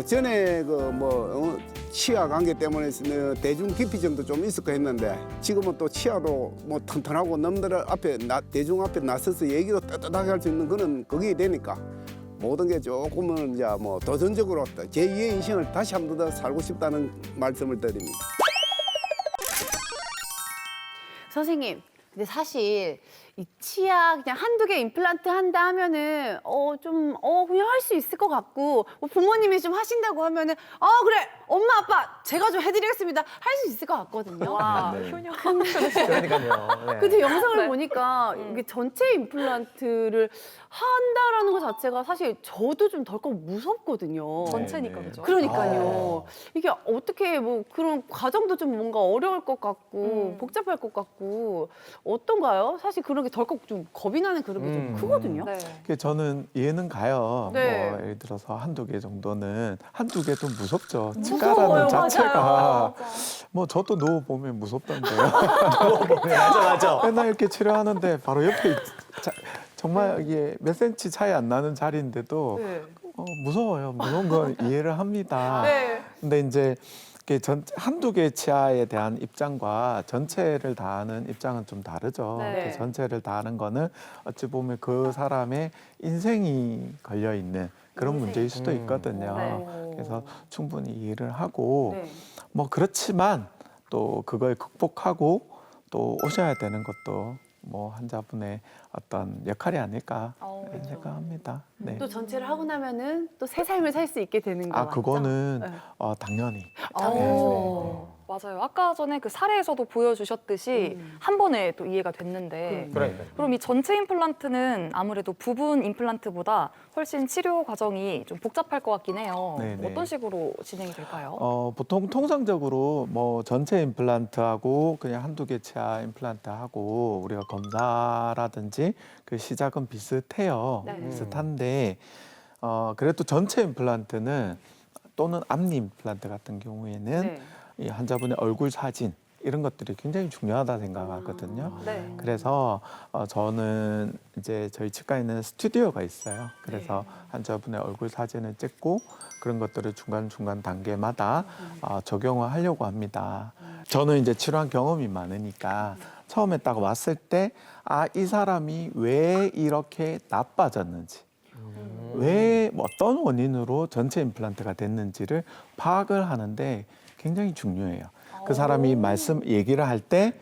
Speaker 12: 전에 치아 관계 때문에 대중 기피증도 좀 있었고 했는데 지금은 또 치아도 뭐 튼튼하고 남들 앞에 대중 앞에 나서서 얘기도 떳떳하게 할 수 있는 그런 그게 되니까 모든 게 조금은 이제 뭐 도전적으로 제2의 인생을 다시 한 번 더 살고 싶다는 말씀을 드립니다.
Speaker 3: 선생님, 근데 사실 이 치아 그냥 한두 개 임플란트 한다 하면은 그냥 할 수 있을 것 같고 뭐 부모님이 좀 하신다고 하면은 그래 엄마 아빠 제가 좀 해드리겠습니다 할 수 있을 것 같거든요.
Speaker 1: 와,
Speaker 2: 네.
Speaker 1: 효녀.
Speaker 2: 그러니까요. 네.
Speaker 3: 근데 영상을
Speaker 1: 네.
Speaker 3: 보니까 이게 전체 임플란트를 한다라는 것 자체가 사실 저도 좀 덜컥 무섭거든요.
Speaker 1: 전체니까 그죠?
Speaker 3: 그러니까요. 이게 어떻게 뭐 그런 과정도 좀 뭔가 어려울 것 같고 복잡할 것 같고 어떤가요? 사실 그런 게 덜컥 좀 겁이 나는 그런 게 좀 크거든요.
Speaker 1: 네.
Speaker 8: 저는 이해는 가요.
Speaker 3: 네.
Speaker 8: 뭐 예를 들어서 한두 개 정도는 한두 개도 무섭죠.
Speaker 3: 무서워요,
Speaker 8: 치과라는 자체가
Speaker 3: 맞아요.
Speaker 8: 뭐 저도 누워 보면 무섭던데요.
Speaker 2: 맞아.
Speaker 8: 맨날 이렇게 치료하는데 바로 옆에 정말 이게 몇 센치 차이 안 나는 자리인데도
Speaker 3: 네.
Speaker 8: 무서워요. 무서운 건 이해를 합니다.
Speaker 3: 네.
Speaker 8: 근데 이제 한두 개 치아에 대한 입장과 전체를 다하는 입장은 좀 다르죠.
Speaker 3: 네.
Speaker 8: 전체를 다하는 거는 어찌 보면 그 사람의 인생이 걸려 있는 그런 문제일 수도 있거든요.
Speaker 3: 네.
Speaker 8: 그래서 충분히 이해를 하고
Speaker 3: 네.
Speaker 8: 뭐 그렇지만 또 그걸 극복하고 또 오셔야 되는 것도 뭐 환자분의 어떤 역할이 아닐까 이런 생각합니다. 네.
Speaker 3: 또 전체를 하고 나면은 또 새 삶을 살 수 있게 되는 거 맞죠?
Speaker 8: 그거는
Speaker 3: 네.
Speaker 8: 당연히.
Speaker 1: 맞아요. 아까 전에 그 사례에서도 보여주셨듯이 한 번에 또 이해가 됐는데
Speaker 2: 그러니까.
Speaker 1: 그럼 이 전체 임플란트는 아무래도 부분 임플란트보다 훨씬 치료 과정이 좀 복잡할 것 같긴 해요.
Speaker 8: 네네.
Speaker 1: 어떤 식으로 진행이 될까요?
Speaker 8: 보통 통상적으로 뭐 전체 임플란트하고 그냥 한두 개 치아 임플란트하고 우리가 검사라든지 그 시작은 비슷해요.
Speaker 1: 네.
Speaker 8: 비슷한데 그래도 전체 임플란트는 또는 앞니 임플란트 같은 경우에는
Speaker 3: 네.
Speaker 8: 이 환자분의 얼굴 사진 이런 것들이 굉장히 중요하다 생각하거든요.
Speaker 1: 네.
Speaker 8: 그래서 저는 이제 저희 치과에는 스튜디오가 있어요. 그래서 환자분의 얼굴 사진을 찍고 그런 것들을 중간중간 단계마다 적용을 하려고 합니다. 저는 이제 치료한 경험이 많으니까 처음에 딱 왔을 때 이 사람이 왜 이렇게 나빠졌는지 왜 어떤 원인으로 전체 임플란트가 됐는지를 파악을 하는데 굉장히 중요해요. 그 사람이 얘기를 할 때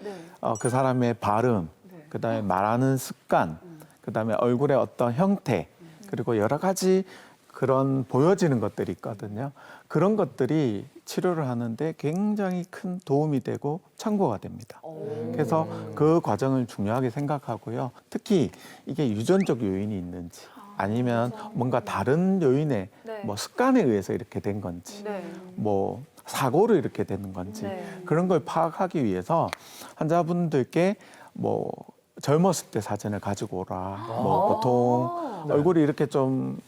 Speaker 8: 그 사람의 발음, 그다음에 말하는 습관, 그다음에 얼굴의 어떤 형태, 그리고 여러 가지 그런 보여지는 것들이 있거든요. 그런 것들이 치료를 하는데 굉장히 큰 도움이 되고 참고가 됩니다. 그래서 그 과정을 중요하게 생각하고요. 특히 이게 유전적 요인이 있는지 아니면 뭔가 다른 요인의 뭐 습관에 의해서 이렇게 된 건지 뭐 사고로 이렇게 되는 건지 그런 걸 파악하기 위해서 환자분들께 뭐 젊었을 때 사진을 가지고 오라. 뭐 보통 얼굴이 이렇게 좀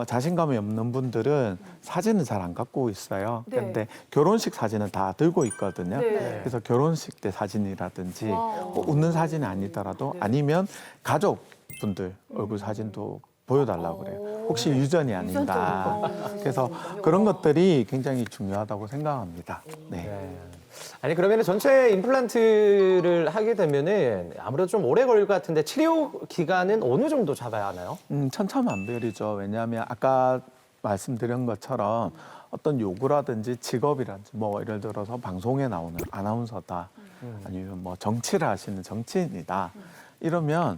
Speaker 8: 자신감이 없는 분들은 사진을 잘 안 갖고 있어요. 그런데 결혼식 사진은 다 들고 있거든요. 그래서 결혼식 때 사진이라든지 뭐 웃는 사진이 아니더라도 아니면 가족분들 얼굴 사진도 보여달라고 그래요. 혹시 유전이 아닌가. 그래서 그런 것들이 굉장히 중요하다고 생각합니다. 네.
Speaker 2: 아니 그러면 전체 임플란트를 하게 되면은 아무래도 좀 오래 걸릴 것 같은데 치료 기간은 어느 정도 잡아야 하나요?
Speaker 8: 천차만별이죠. 왜냐하면 아까 말씀드린 것처럼 어떤 요구라든지 직업이라든지 뭐 예를 들어서 방송에 나오는 아나운서다 아니면 뭐 정치를 하시는 정치인이다 이러면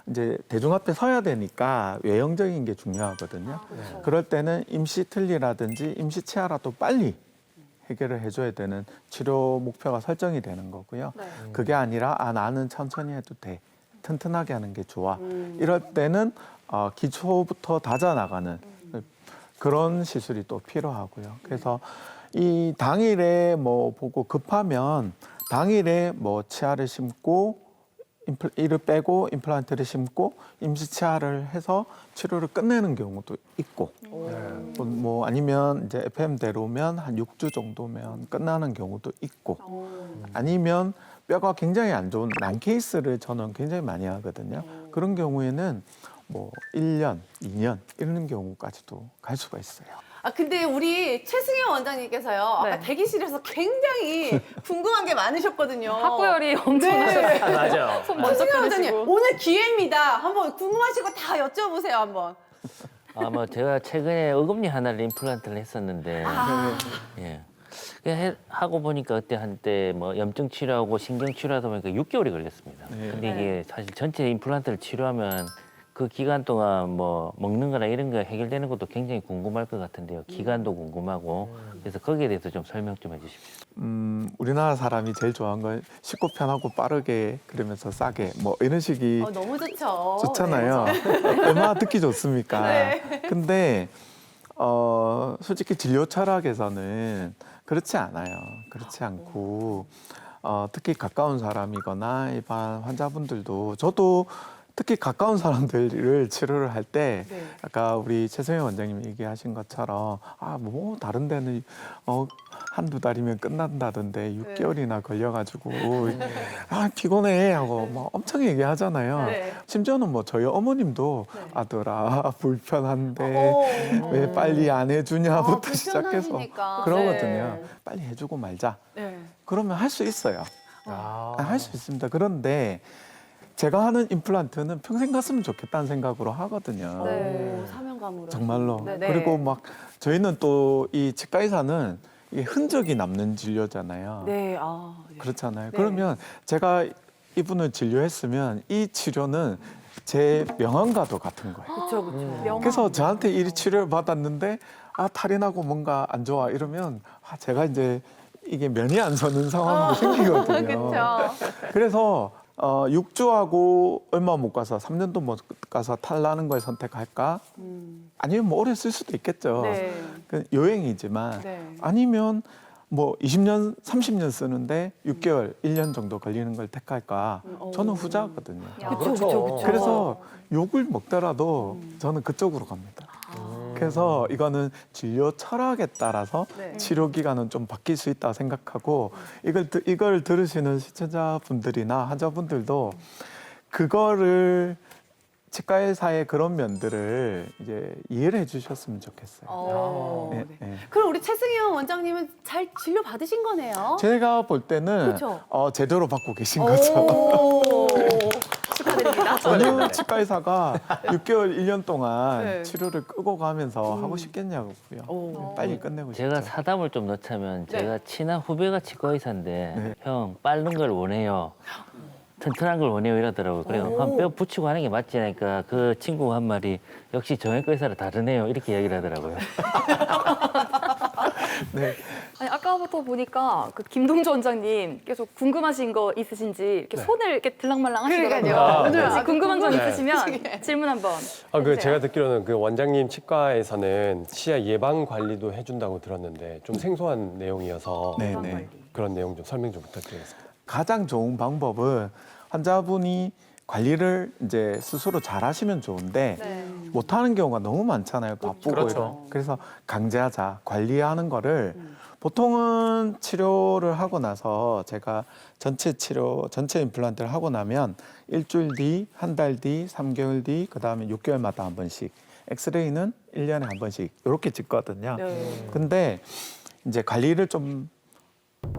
Speaker 8: 이제 대중 앞에 서야 되니까 외형적인 게 중요하거든요. 그럴 때는 임시 틀니라든지 임시 치아라도 빨리 해결을 해줘야 되는 치료 목표가 설정이 되는 거고요. 그게 아니라 나는 천천히 해도 돼. 튼튼하게 하는 게 좋아. 이럴 때는 기초부터 다져나가는 그런 시술이 또 필요하고요. 그래서 이 당일에 뭐 보고 급하면 당일에 뭐 치아를 심고 이를 빼고 임플란트를 심고 임시 치아를 해서 치료를 끝내는 경우도 있고 뭐 아니면 이제 FM대로면 한 6주 정도면 끝나는 경우도 있고 아니면 뼈가 굉장히 안 좋은 난 케이스를 저는 굉장히 많이 하거든요. 그런 경우에는 뭐 1년, 2년 이런 경우까지도 갈 수가 있어요.
Speaker 3: 근데 우리 최승현 원장님께서요. 아까
Speaker 1: 네.
Speaker 3: 대기실에서 굉장히 궁금한 게 많으셨거든요.
Speaker 1: 학구열이 엄청나셨어요.
Speaker 3: 네.
Speaker 2: 맞아요.
Speaker 1: 손 먼저
Speaker 3: 최승현 원장님
Speaker 1: 끊으시고.
Speaker 3: 오늘 기회입니다. 한번 궁금하신 거 다 여쭤보세요 한번.
Speaker 6: 뭐 제가 최근에 어금니 하나를 임플란트를 했었는데 예. 하고 보니까 그때 한때 뭐 염증 치료하고 신경 치료하다 보니까 6개월이 걸렸습니다. 근데 이게 사실 전체 임플란트를 치료하면 그 기간 동안 뭐 먹는 거나 이런 거 해결되는 것도 굉장히 궁금할 것 같은데요. 기간도 궁금하고 그래서 거기에 대해서 좀 설명 좀 해주십시오.
Speaker 8: 우리나라 사람이 제일 좋아하는 건 쉽고 편하고 빠르게 그러면서 싸게 뭐 이런 식이
Speaker 3: 너무 좋죠.
Speaker 8: 좋잖아요. 얼마나 듣기 좋습니까? 근데 솔직히 진료 철학에서는 그렇지 않아요. 그렇지 않고 특히 가까운 사람이거나 일반 환자분들도 저도 특히 가까운 사람들을 치료를 할 때 아까 우리 최성현 원장님이 얘기하신 것처럼 뭐 다른 데는 한두 달이면 끝난다던데 6개월이나 걸려가지고 피곤해 하고 막 엄청 얘기하잖아요. 심지어는 뭐 저희 어머님도 아들아 불편한데 왜 빨리 안 해주냐부터 시작해서
Speaker 3: 불편하시니까.
Speaker 8: 그러거든요. 빨리 해주고 말자. 그러면 할 수 있어요. 할 수 있습니다. 그런데 제가 하는 임플란트는 평생 갔으면 좋겠다는 생각으로 하거든요.
Speaker 3: 사명감으로.
Speaker 8: 정말로.
Speaker 3: 네네.
Speaker 8: 그리고 막 저희는 또 이 치과 의사는 이게 흔적이 남는 진료잖아요.
Speaker 3: 네.
Speaker 8: 그렇잖아요. 그러면 제가 이분을 진료했으면 이 치료는 제 명함과도 같은 거예요.
Speaker 3: 그렇죠.
Speaker 8: 그래서 저한테 이 치료를 받았는데 탈이 나고 뭔가 안 좋아 이러면 제가 이제 이게 면이 안 서는 상황도 생기거든요.
Speaker 3: 그렇죠.
Speaker 8: 그래서 6주하고 얼마 못 가서 3년도 못 가서 탈 나는 걸 선택할까? 아니면 뭐 오래 쓸 수도 있겠죠. 그 요행이지만 아니면 뭐 20년, 30년 쓰는데 6개월, 1년 정도 걸리는 걸 택할까? 저는 후자거든요.
Speaker 3: 그렇죠.
Speaker 8: 그래서 욕을 먹더라도 저는 그쪽으로 갑니다. 그래서 이거는 진료 철학에 따라서 치료 기간은 좀 바뀔 수 있다 생각하고 이걸 들으시는 시청자분들이나 환자분들도 그거를 치과 의사의 그런 면들을 이제 이해를 해주셨으면 좋겠어요.
Speaker 3: 그럼 우리 최승현 원장님은 잘 진료 받으신 거네요.
Speaker 8: 제가 볼 때는
Speaker 3: 그렇죠.
Speaker 8: 제대로 받고 계신 거죠.
Speaker 3: 축하드립니다.
Speaker 8: 어느 치과 의사가 6개월, 1년 동안 치료를 끄고 가면서 하고 싶겠냐고요. 빨리 끝내고 싶죠.
Speaker 6: 제가 사담을 좀 넣자면 제가 친한 후배가 치과 의사인데 형 빠른 걸 원해요. 튼튼한 걸 원해요 이러더라고요. 그래요. 한 뼈 붙이고 하는 게 맞지 않으니까 그 친구가 한 말이 역시 정형외과 의사랑 다르네요. 이렇게 이야기를 하더라고요.
Speaker 1: 아니, 아까부터 보니까 그 김동주 원장님 계속 궁금하신 거 있으신지 이렇게 손을 이렇게 들락말랑 하시더라고요.
Speaker 3: 그러니까요.
Speaker 1: 혹시 궁금한 점 있으시면 질문 한번 해주세요.
Speaker 7: 제가 듣기로는 그 원장님 치과에서는 치아 예방 관리도 해준다고 들었는데 좀 생소한 내용이어서
Speaker 8: 네네.
Speaker 7: 그런 내용 좀 설명 좀 부탁드리겠습니다.
Speaker 8: 가장 좋은 방법은 환자분이 관리를 이제 스스로 잘 하시면 좋은데 못하는 경우가 너무 많잖아요. 바쁘고
Speaker 2: 그렇죠.
Speaker 8: 그래서 강제하자. 관리하는 거를 보통은 치료를 하고 나서 제가 전체 임플란트를 하고 나면 일주일 뒤, 한 달 뒤, 3개월 뒤, 그다음에 6개월마다 한 번씩 엑스레이는 1년에 한 번씩 이렇게 찍거든요. 근데 이제 관리를 좀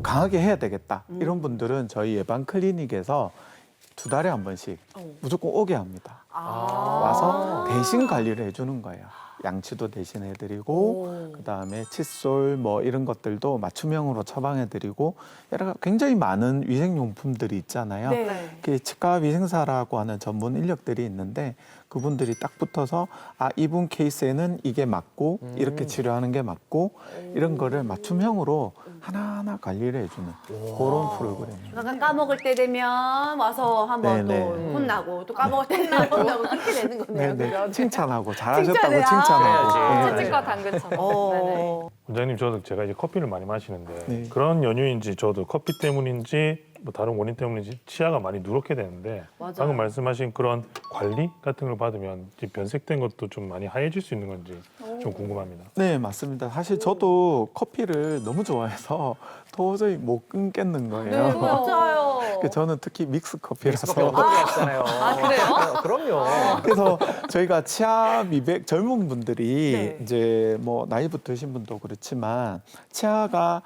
Speaker 8: 강하게 해야 되겠다. 이런 분들은 저희 예방 클리닉에서 2달에 한 번씩 무조건 오게 합니다. 와서 대신 관리를 해주는 거예요. 양치도 대신 해드리고 그다음에 칫솔 뭐 이런 것들도 맞춤형으로 처방해드리고 굉장히 많은 위생용품들이 있잖아요. 그 치과 위생사라고 하는 전문 인력들이 있는데 그분들이 딱 붙어서 이분 케이스에는 이게 맞고 이렇게 치료하는 게 맞고 이런 거를 맞춤형으로 하나하나 관리를 해주는 그런 프로그램입니다.
Speaker 3: 그러니까 까먹을 때 되면 와서 한번 또 혼나고 또 까먹을 때는 안 혼나고 그렇게 되는 거네요.
Speaker 8: 네네. 칭찬하고 잘하셨다고
Speaker 3: 칭찬해요.
Speaker 8: 칭찬하고.
Speaker 1: 채찍과 당근처럼.
Speaker 5: 원장님 제가 이제 커피를 많이 마시는데 그런 연유인지 저도 커피 때문인지 뭐 다른 원인 때문에 치아가 많이 누렇게 되는데
Speaker 3: 맞아요.
Speaker 5: 방금 말씀하신 그런 관리 같은 걸 받으면 이제 변색된 것도 좀 많이 하얘질 수 있는 건지 좀 궁금합니다.
Speaker 8: 네, 맞습니다. 사실 저도 커피를 너무 좋아해서 도저히 못 끊겠는 거예요.
Speaker 3: 맞아요.
Speaker 8: 저는 특히 믹스 커피라서.
Speaker 2: 커피 어떻게 하시잖아요.
Speaker 1: 아, 그래요?
Speaker 2: 그럼요.
Speaker 8: 그래서 저희가 치아 미백 젊은 분들이
Speaker 1: 네.
Speaker 8: 이제 뭐 나이부 드신 분도 그렇지만 치아가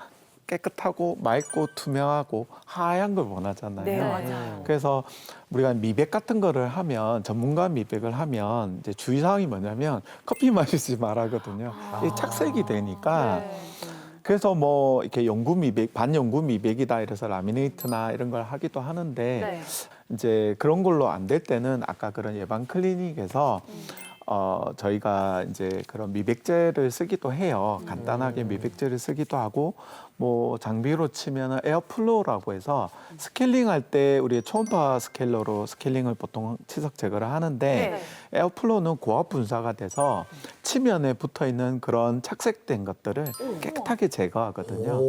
Speaker 8: 깨끗하고 맑고 투명하고 하얀 걸 원하잖아요.
Speaker 3: 네, 맞아요.
Speaker 8: 그래서 우리가 미백 같은 거를 하면 전문가 미백을 하면 이제 주의사항이 뭐냐면 커피 마시지 말하거든요. 이게 착색이 되니까.
Speaker 3: 네.
Speaker 8: 그래서 뭐 이렇게 연구 미백, 반연구 미백이다 이래서 라미네이트나 이런 걸 하기도 하는데
Speaker 3: 네.
Speaker 8: 이제 그런 걸로 안 될 때는 아까 그런 예방 클리닉에서 저희가 이제 그런 미백제를 쓰기도 해요. 간단하게 미백제를 쓰기도 하고 뭐 장비로 치면은 에어플로우라고 해서 스케일링 할 때 우리 초음파 스케일러로 스케일링을 보통 치석 제거를 하는데 에어플로우는 고압 분사가 돼서 치면에 붙어 있는 그런 착색된 것들을 깨끗하게 제거하거든요.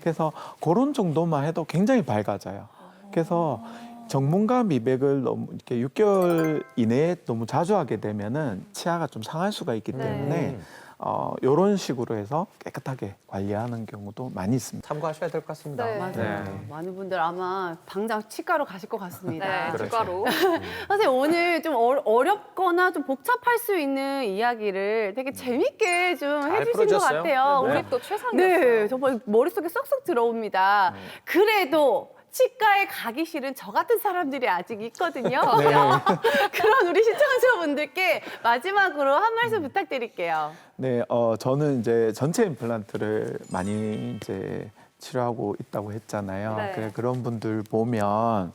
Speaker 8: 그래서 그런 정도만 해도 굉장히 밝아져요. 그래서 전문가 미백을 너무 이렇게 6개월 이내에 너무 자주 하게 되면은 치아가 좀 상할 수가 있기 때문에 이런 식으로 해서 깨끗하게 관리하는 경우도 많이 있습니다.
Speaker 2: 참고하셔야 될 것 같습니다.
Speaker 1: 네.
Speaker 3: 맞아요. 많은 분들 아마 당장 치과로 가실 것 같습니다.
Speaker 1: 네, 치과로.
Speaker 3: 선생님 오늘 좀 어렵거나 좀 복잡할 수 있는 이야기를 되게 재밌게 좀
Speaker 2: 잘
Speaker 3: 해주신 것
Speaker 2: 풀어주셨어요.
Speaker 3: 같아요.
Speaker 2: 네.
Speaker 1: 우리 또 최상이었어요.
Speaker 3: 네, 정말 머릿속에 쏙쏙 들어옵니다. 그래도 치과에 가기 싫은 저 같은 사람들이 아직 있거든요. 그런 우리 시청자분들께 마지막으로 한 말씀 부탁드릴게요.
Speaker 8: 네, 저는 이제 전체 임플란트를 많이 이제 치료하고 있다고 했잖아요.
Speaker 1: 네.
Speaker 8: 그래, 그런 분들 보면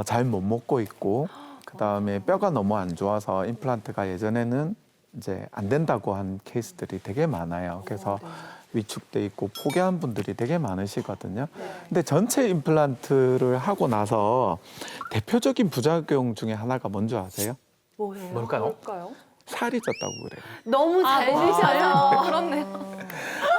Speaker 8: 잘 못 먹고 있고 그다음에 뼈가 너무 안 좋아서 임플란트가 예전에는 이제 안 된다고 한 케이스들이 되게 많아요. 그래서 위축돼 있고 포기한 분들이 되게 많으시거든요. 근데 전체 임플란트를 하고 나서 대표적인 부작용 중에 하나가 뭔지 아세요?
Speaker 3: 뭐예요?
Speaker 2: 뭘까요?
Speaker 8: 살이 쪘다고 그래요.
Speaker 3: 너무 잘 드셔요.
Speaker 1: 그렇네요.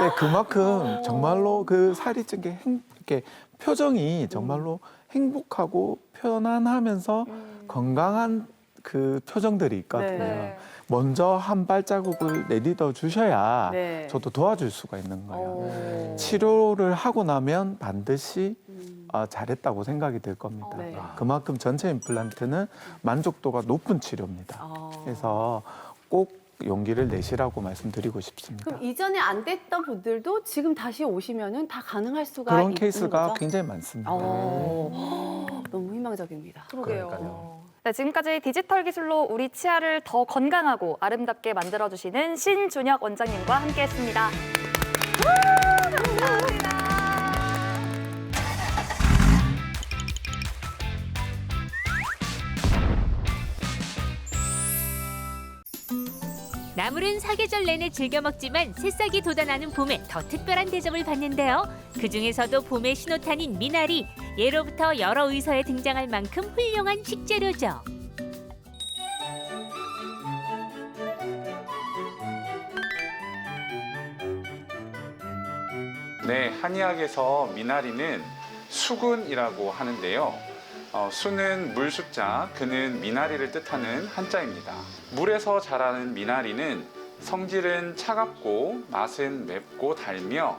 Speaker 8: 네, 그만큼 정말로 그 살이 찐 게 이렇게 표정이 정말로 행복하고 편안하면서 건강한 그 표정들이 있거든요.
Speaker 3: 네.
Speaker 8: 먼저 한 발자국을 내딛어 주셔야
Speaker 3: 네.
Speaker 8: 저도 도와줄 수가 있는 거예요.
Speaker 3: 오.
Speaker 8: 치료를 하고 나면 반드시 잘했다고 생각이 들 겁니다.
Speaker 3: 네.
Speaker 8: 그만큼 전체 임플란트는 만족도가 높은 치료입니다. 그래서 꼭 용기를 내시라고 말씀드리고 싶습니다.
Speaker 3: 그럼 이전에 안 됐던 분들도 지금 다시 오시면은 다 가능할 수가
Speaker 8: 그런
Speaker 3: 있는
Speaker 8: 케이스가
Speaker 3: 거죠?
Speaker 8: 굉장히 많습니다.
Speaker 3: 너무 희망적입니다.
Speaker 1: 그러게요. 네, 지금까지 디지털 기술로 우리 치아를 더 건강하고 아름답게 만들어주시는 신준혁 원장님과 함께했습니다. 감사합니다.
Speaker 11: 나물은 사계절 내내 즐겨 먹지만 새싹이 돋아나는 봄에 더 특별한 대접을 받는데요. 그중에서도 봄의 신호탄인 미나리, 예로부터 여러 의서에 등장할 만큼 훌륭한 식재료죠.
Speaker 13: 네, 한의학에서 미나리는 수근이라고 하는데요. 수는 물숫자, 근은 미나리를 뜻하는 한자입니다. 물에서 자라는 미나리는 성질은 차갑고 맛은 맵고 달며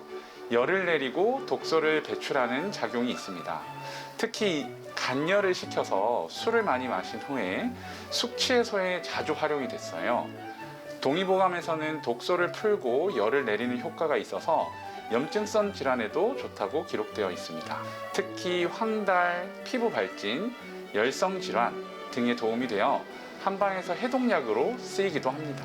Speaker 13: 열을 내리고 독소를 배출하는 작용이 있습니다. 특히 간열을 시켜서 술을 많이 마신 후에 숙취해소에 자주 활용이 됐어요. 동의보감에서는 독소를 풀고 열을 내리는 효과가 있어서 염증성 질환에도 좋다고 기록되어 있습니다. 특히 황달, 피부 발진, 열성 질환 등에 도움이 되어 한방에서 해독약으로 쓰이기도 합니다.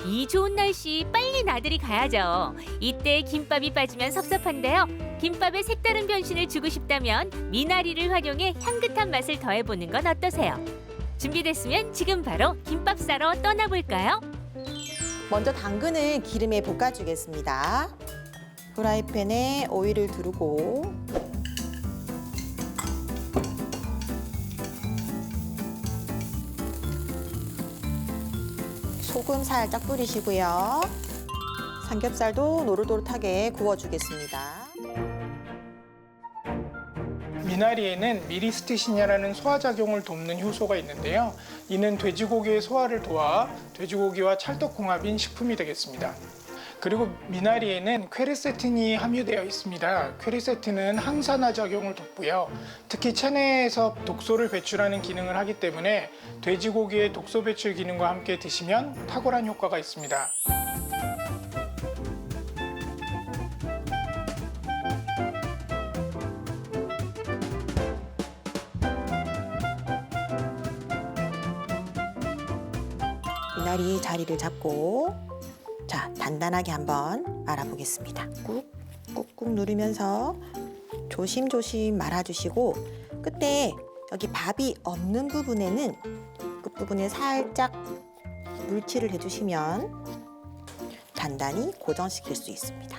Speaker 11: 이 좋은 날씨 빨리 나들이 가야죠. 이때 김밥이 빠지면 섭섭한데요. 김밥에 색다른 변신을 주고 싶다면 미나리를 활용해 향긋한 맛을 더해보는 건 어떠세요? 준비됐으면 지금 바로 김밥 싸러 떠나볼까요?
Speaker 14: 먼저 당근을 기름에 볶아주겠습니다. 프라이팬에 오일을 두르고 소금 살짝 뿌리시고요. 삼겹살도 노릇노릇하게 구워주겠습니다.
Speaker 15: 미나리에는 미리스티시냐라는 소화작용을 돕는 효소가 있는데요. 이는 돼지고기의 소화를 도와 돼지고기와 찰떡궁합인 식품이 되겠습니다. 그리고 미나리에는 퀘르세틴이 함유되어 있습니다. 퀘르세틴은 항산화 작용을 돕고요. 특히 체내에서 독소를 배출하는 기능을 하기 때문에 돼지고기의 독소 배출 기능과 함께 드시면 탁월한 효과가 있습니다.
Speaker 14: 미나리 자리를 잡고 자, 단단하게 한번 말아보겠습니다. 꾹꾹꾹 누르면서 조심조심 말아주시고 끝에 여기 밥이 없는 부분에는 끝부분에 살짝 물칠을 해주시면 단단히 고정시킬 수 있습니다.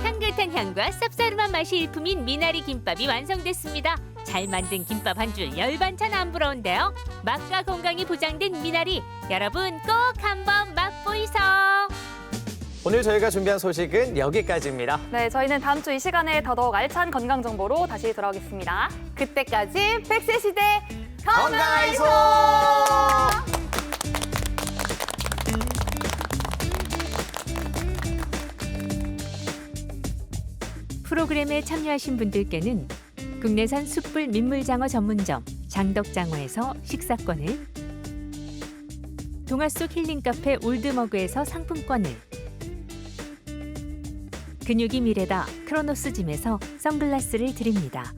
Speaker 11: 향긋한 향과 쌉싸름한 맛이 일품인 미나리 김밥이 완성됐습니다. 잘 만든 김밥 한 줄 열반찬 안 부러운데요. 맛과 건강이 보장된 미나리, 여러분 꼭 한번 맛보이소.
Speaker 2: 오늘 저희가 준비한 소식은 여기까지입니다.
Speaker 1: 네, 저희는 다음 주 이 시간에 더더욱 알찬 건강 정보로 다시 돌아오겠습니다.
Speaker 3: 그때까지 100세 시대
Speaker 2: 건강하이소!
Speaker 11: 프로그램에 참여하신 분들께는 국내산 숯불 민물장어 전문점 장덕장어에서 식사권을, 동화 속 힐링 카페 올드머그에서 상품권을, 근육이 미래다 크로노스 짐에서 선글라스를 드립니다.